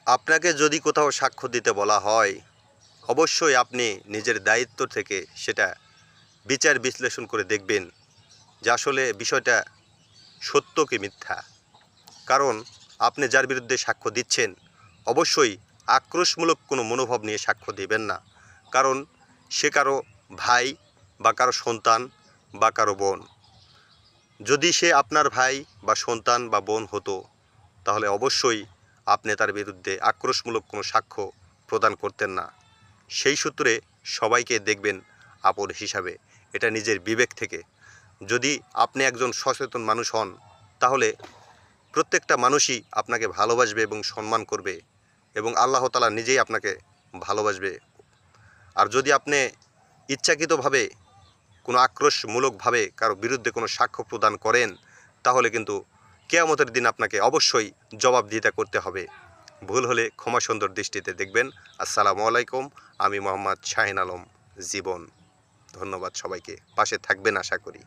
আপনাকে যদি কোথাও সাক্ষ্য দিতে বলা হয়, অবশ্যই আপনি নিজের দায়িত্ব থেকে সেটা বিচার বিশ্লেষণ করে দেখবেন যে আসলে বিষয়টা সত্য কি মিথ্যা। কারণ আপনি যার বিরুদ্ধে সাক্ষ্য দিচ্ছেন, অবশ্যই আক্রোশমূলক কোনো মনোভাব নিয়ে সাক্ষ্য দিবেন না। কারণ সে কারো ভাই বা কারো সন্তান বা কারো বোন। যদি সে আপনার ভাই বা সন্তান বা বোন হতো, তাহলে অবশ্যই আপনি তার বিরুদ্ধে আক্রোশমূলক কোনো সাক্ষ্য প্রদান করতেন না। সেই সূত্রে সবাইকে দেখবেন আপন হিসাবে, এটা নিজের বিবেক থেকে। যদি আপনি একজন সচেতন মানুষ হন, তাহলে প্রত্যেকটা মানুষই আপনাকে ভালোবাসবে এবং সম্মান করবে, এবং আল্লাহ তাআলা নিজেই আপনাকে ভালোবাসবে। আর যদি আপনি ইচ্ছাকৃতভাবে কোনো আক্রোশমূলকভাবে কারো বিরুদ্ধে কোনো সাক্ষ্য প্রদান করেন, তাহলে কিন্তু কিয়ামতের দিন আপনাকে অবশ্যই জবাবদিহিতা করতে হবে। ভুল হলে ক্ষমা সুন্দর দৃষ্টিতে দেখবেন। আসসালামু আলাইকুম। আমি মোহাম্মদ শাহিন আলম জীবন। ধন্যবাদ সবাইকে। পাশে থাকবেন আশা করি।